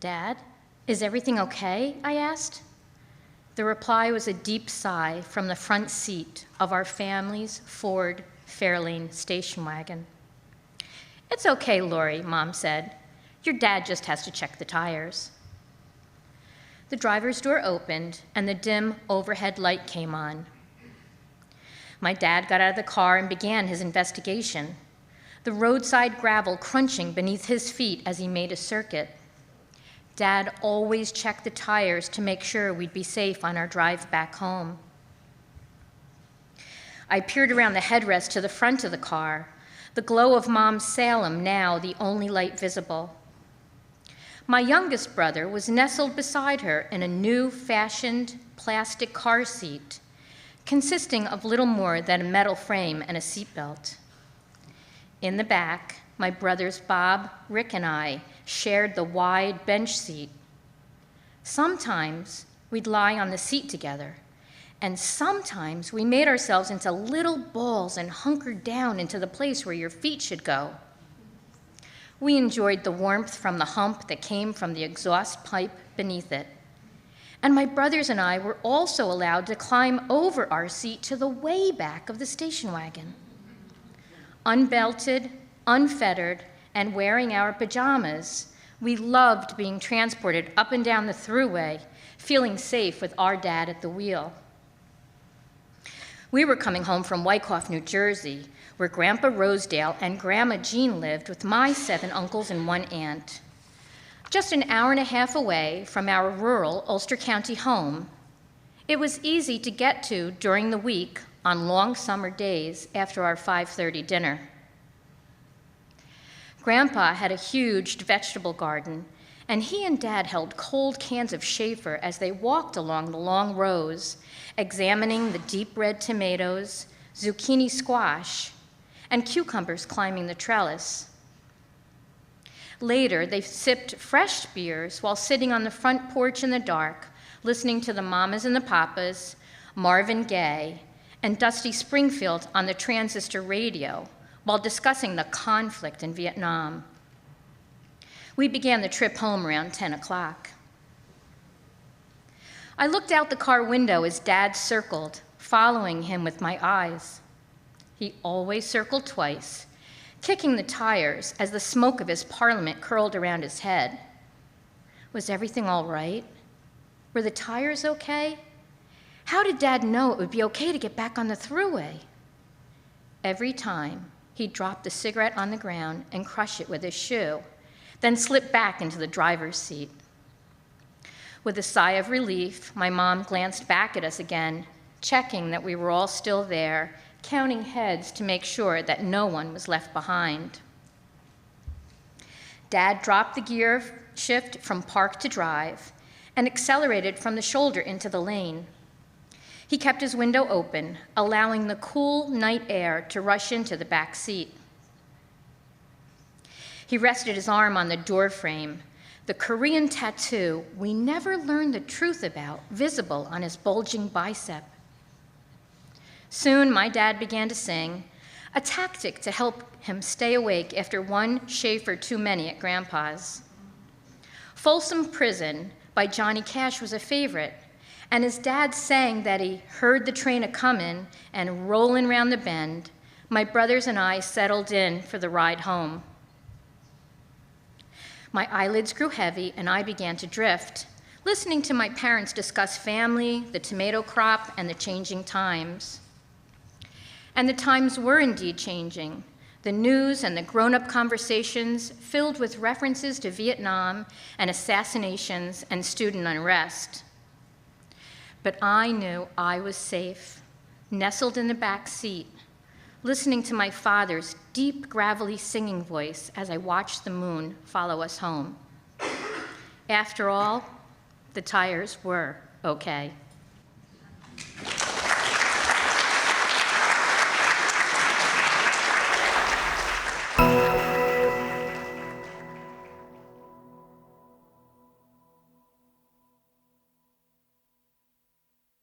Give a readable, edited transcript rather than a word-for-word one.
"Dad, is everything okay?" I asked. The reply was a deep sigh from the front seat of our family's Ford Fairlane station wagon. "It's okay, Lori," Mom said. "Your dad just has to check the tires." The driver's door opened and the dim overhead light came on. My dad got out of the car and began his investigation, the roadside gravel crunching beneath his feet as he made a circuit. Dad always checked the tires to make sure we'd be safe on our drive back home. I peered around the headrest to the front of the car, the glow of Mom's Salem now the only light visible. My youngest brother was nestled beside her in a new-fashioned plastic car seat, consisting of little more than a metal frame and a seatbelt. In the back, my brothers Bob, Rick, and I shared the wide bench seat. Sometimes we'd lie on the seat together, and sometimes we made ourselves into little balls and hunkered down into the place where your feet should go. We enjoyed the warmth from the hump that came from the exhaust pipe beneath it. And my brothers and I were also allowed to climb over our seat to the way back of the station wagon. Unbelted, unfettered, and wearing our pajamas, we loved being transported up and down the thruway, feeling safe with our dad at the wheel. We were coming home from Wyckoff, New Jersey, where Grandpa Rosedale and Grandma Jean lived with my 7 uncles and 1 aunt. Just an hour and a half away from our rural Ulster County home, it was easy to get to during the week on long summer days after our 5:30 dinner. Grandpa had a huge vegetable garden, and he and Dad held cold cans of Schaefer as they walked along the long rows, examining the deep red tomatoes, zucchini squash, and cucumbers climbing the trellis. Later, they sipped fresh beers while sitting on the front porch in the dark, listening to the Mamas and the Papas, Marvin Gaye, and Dusty Springfield on the transistor radio, while discussing the conflict in Vietnam. We began the trip home around 10 o'clock. I looked out the car window as Dad circled, following him with my eyes. He always circled twice, kicking the tires as the smoke of his Parliament curled around his head. Was everything all right? Were the tires okay? How did Dad know it would be okay to get back on the thruway? Every time, he'd drop the cigarette on the ground and crush it with his shoe, then slip back into the driver's seat. With a sigh of relief, my mom glanced back at us again, checking that we were all still there, counting heads to make sure that no one was left behind. Dad dropped the gear shift from park to drive and accelerated from the shoulder into the lane. He kept his window open, allowing the cool night air to rush into the back seat. He rested his arm on the door frame, the Korean tattoo we never learned the truth about visible on his bulging bicep. Soon, my dad began to sing, a tactic to help him stay awake after one Schaefer too many at Grandpa's. Folsom Prison by Johnny Cash was a favorite, and as Dad sang that he heard the train a-comin' and rollin' round the bend, my brothers and I settled in for the ride home. My eyelids grew heavy and I began to drift, listening to my parents discuss family, the tomato crop, and the changing times. And the times were indeed changing. The news and the grown-up conversations filled with references to Vietnam and assassinations and student unrest. But I knew I was safe, nestled in the back seat, listening to my father's deep, gravelly singing voice as I watched the moon follow us home. After all, the tires were okay.